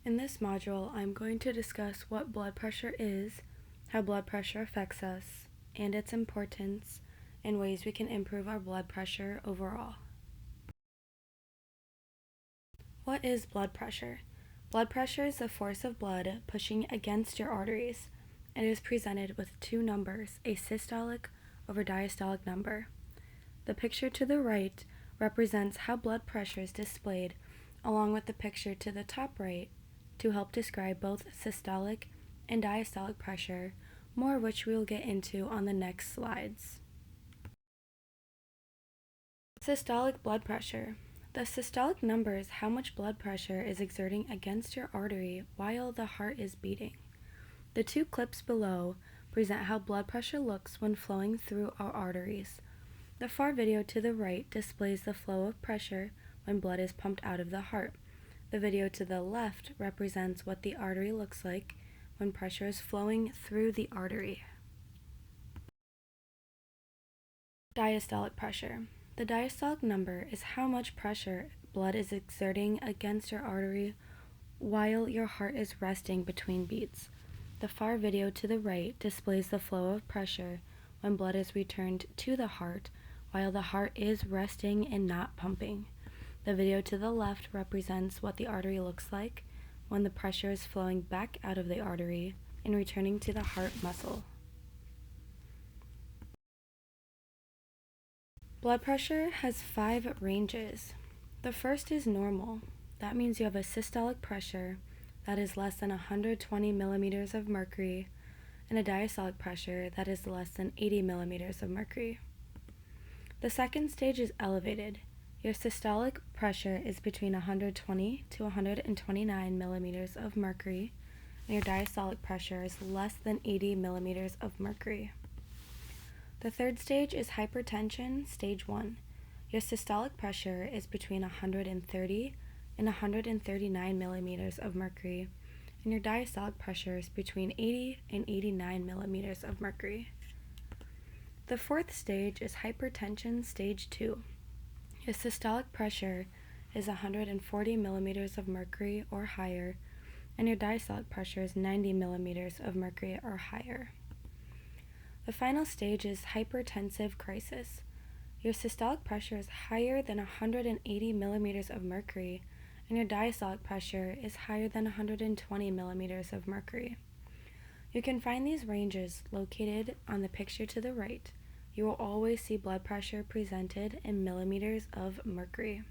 In this module, I'm going to discuss what blood pressure is, how blood pressure affects us, and its importance, and ways we can improve our blood pressure overall. What is blood pressure? Blood pressure is the force of blood pushing against your arteries. It is presented with two numbers, a systolic over diastolic number. The picture to the right represents how blood pressure is displayed, along with the picture to the top right, to help describe both systolic and diastolic pressure, more of which we will get into on the next slides. Systolic blood pressure. The systolic number is how much blood pressure is exerting against your artery while the heart is beating. The two clips below present how blood pressure looks when flowing through our arteries. The far video to the right displays the flow of pressure when blood is pumped out of the heart. The video to the left represents what the artery looks like when pressure is flowing through the artery. Diastolic pressure. The diastolic number is how much pressure blood is exerting against your artery while your heart is resting between beats. The far video to the right displays the flow of pressure when blood is returned to the heart while the heart is resting and not pumping. The video to the left represents what the artery looks like when the pressure is flowing back out of the artery and returning to the heart muscle. Blood pressure has 5 ranges. The first is normal. That means you have a systolic pressure that is less than 120 millimeters of mercury and a diastolic pressure that is less than 80 millimeters of mercury. The second stage is elevated. Your systolic pressure is between 120 to 129 millimeters of mercury, and your diastolic pressure is less than 80 millimeters of mercury. The third stage is Hypertension Stage 1. Your systolic pressure is between 130 and 139 millimeters of mercury, and your diastolic pressure is between 80 and 89 millimeters of mercury. The fourth stage is Hypertension Stage 2. Your systolic pressure is 140 millimeters of mercury or higher, and your diastolic pressure is 90 millimeters of mercury or higher. The final stage is Hypertensive Crisis. Your systolic pressure is higher than 180 millimeters of mercury, and your diastolic pressure is higher than 120 millimeters of mercury. You can find these ranges located on the picture to the right. You will always see blood pressure presented in millimeters of mercury.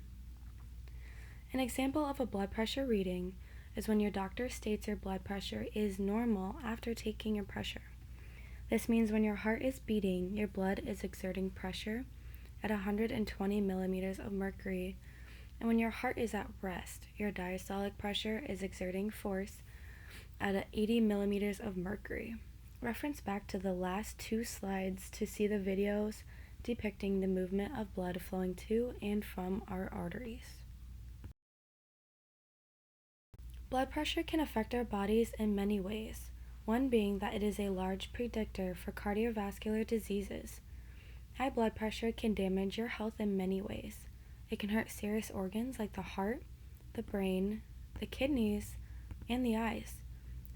An example of a blood pressure reading is when your doctor states your blood pressure is normal after taking your pressure. This means when your heart is beating, your blood is exerting pressure at 120 millimeters of mercury, and when your heart is at rest, your diastolic pressure is exerting force at 80 millimeters of mercury. Reference back to the last 2 slides to see the videos depicting the movement of blood flowing to and from our arteries. Blood pressure can affect our bodies in many ways, one being that it is a large predictor for cardiovascular diseases. High blood pressure can damage your health in many ways. It can hurt serious organs like the heart, the brain, the kidneys, and the eyes.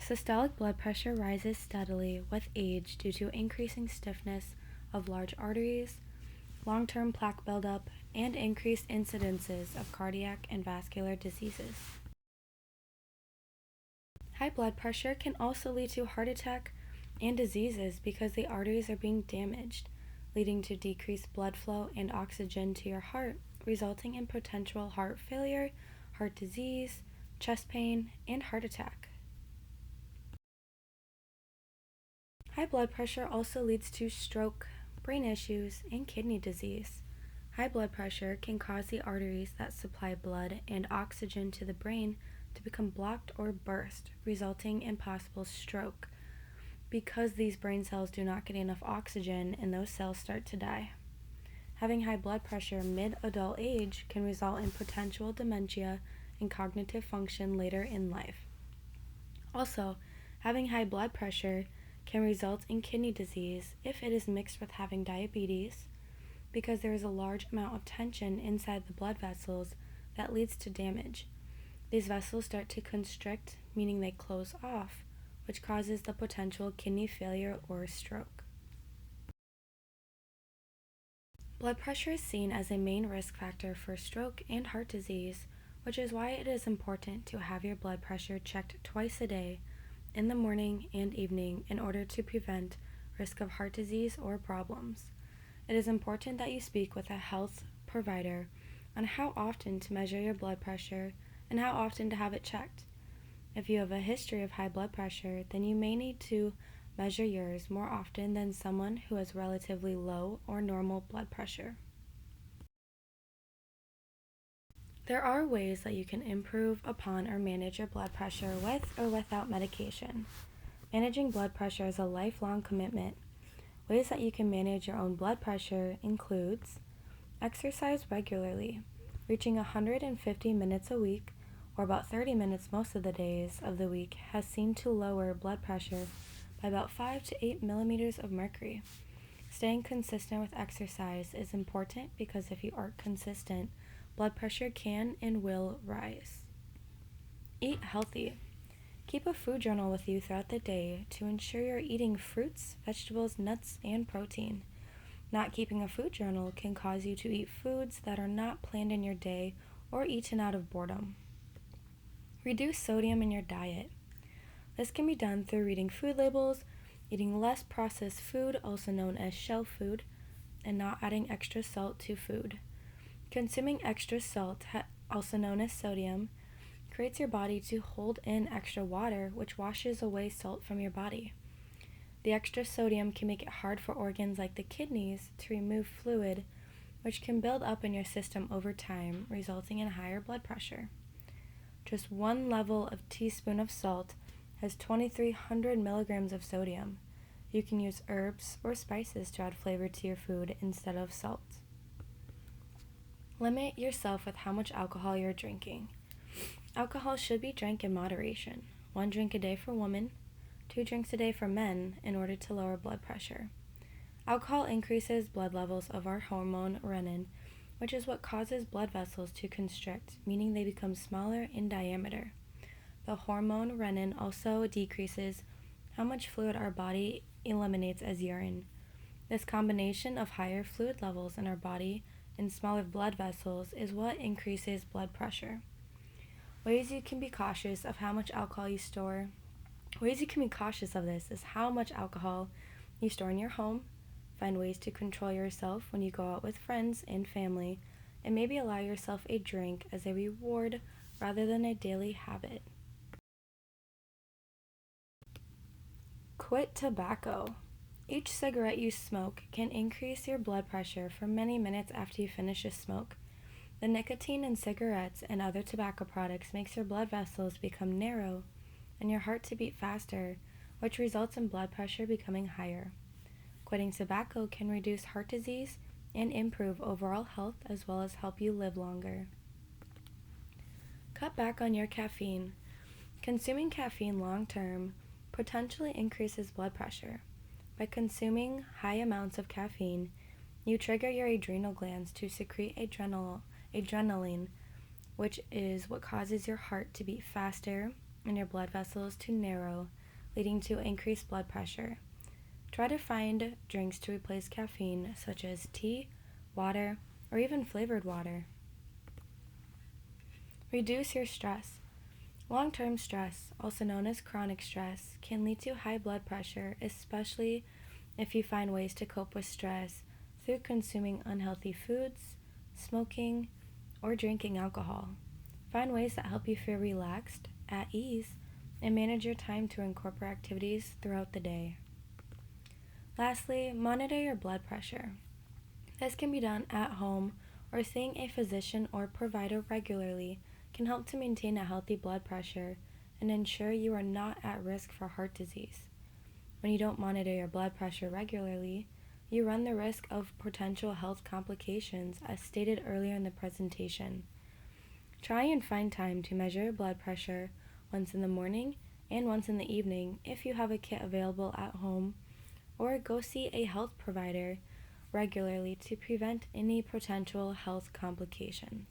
Systolic blood pressure rises steadily with age due to increasing stiffness of large arteries, long-term plaque buildup, and increased incidences of cardiac and vascular diseases. High blood pressure can also lead to heart attack and diseases because the arteries are being damaged, leading to decreased blood flow and oxygen to your heart, resulting in potential heart failure, heart disease, chest pain, and heart attack. High blood pressure also leads to stroke, brain issues, and kidney disease. High blood pressure can cause the arteries that supply blood and oxygen to the brain to become blocked or burst, resulting in possible stroke, because these brain cells do not get enough oxygen and those cells start to die. Having high blood pressure mid-adult age can result in potential dementia and cognitive function later in life. Also, having high blood pressure can result in kidney disease if it is mixed with having diabetes, because there is a large amount of tension inside the blood vessels that leads to damage. These vessels start to constrict, meaning they close off, which causes the potential kidney failure or stroke. Blood pressure is seen as a main risk factor for stroke and heart disease, which is why it is important to have your blood pressure checked twice a day, in the morning and evening, in order to prevent risk of heart disease or problems. It is important that you speak with a health provider on how often to measure your blood pressure and how often to have it checked. If you have a history of high blood pressure, then you may need to measure yours more often than someone who has relatively low or normal blood pressure. There are ways that you can improve upon or manage your blood pressure with or without medication. Managing blood pressure is a lifelong commitment. Ways that you can manage your own blood pressure includes exercise regularly. Reaching 150 minutes a week, or about 30 minutes most of the days of the week, has seen to lower blood pressure by about 5 to 8 millimeters of mercury. Staying consistent with exercise is important because if you aren't consistent, blood pressure can and will rise. Eat healthy. Keep a food journal with you throughout the day to ensure you're eating fruits, vegetables, nuts, and protein. Not keeping a food journal can cause you to eat foods that are not planned in your day or eaten out of boredom. Reduce sodium in your diet. This can be done through reading food labels, eating less processed food, also known as shelf food, and not adding extra salt to food. Consuming extra salt, also known as sodium, creates your body to hold in extra water, which washes away salt from your body. The extra sodium can make it hard for organs like the kidneys to remove fluid, which can build up in your system over time, resulting in higher blood pressure. Just one level of teaspoon of salt has 2,300 milligrams of sodium. You can use herbs or spices to add flavor to your food instead of salt. Limit yourself with how much alcohol you're drinking. Alcohol should be drank in moderation. 1 drink a day for women, 2 drinks a day for men, in order to lower blood pressure. Alcohol increases blood levels of our hormone renin, which is what causes blood vessels to constrict, meaning they become smaller in diameter. The hormone renin also decreases how much fluid our body eliminates as urine. This combination of higher fluid levels in our body and smaller blood vessels is what increases blood pressure. Ways you can be cautious of how much alcohol you store. Ways you can be cautious of this is how much alcohol you store in your home. Find ways to control yourself when you go out with friends and family, and maybe allow yourself a drink as a reward rather than a daily habit. Quit tobacco. Each cigarette you smoke can increase your blood pressure for many minutes after you finish a smoke. The nicotine in cigarettes and other tobacco products makes your blood vessels become narrow and your heart to beat faster, which results in blood pressure becoming higher. Quitting tobacco can reduce heart disease and improve overall health as well as help you live longer. Cut back on your caffeine. Consuming caffeine long-term potentially increases blood pressure. By consuming high amounts of caffeine, you trigger your adrenal glands to secrete adrenaline, which is what causes your heart to beat faster and your blood vessels to narrow, leading to increased blood pressure. Try to find drinks to replace caffeine, such as tea, water, or even flavored water. Reduce your stress. Long-term stress, also known as chronic stress, can lead to high blood pressure, especially if you find ways to cope with stress through consuming unhealthy foods, smoking, or drinking alcohol. Find ways that help you feel relaxed, at ease, and manage your time to incorporate activities throughout the day. Lastly, monitor your blood pressure. This can be done at home, or seeing a physician or provider regularly can help to maintain a healthy blood pressure and ensure you are not at risk for heart disease. When you don't monitor your blood pressure regularly, you run the risk of potential health complications as stated earlier in the presentation. Try and find time to measure your blood pressure once in the morning and once in the evening if you have a kit available at home, or go see a health provider regularly to prevent any potential health complications.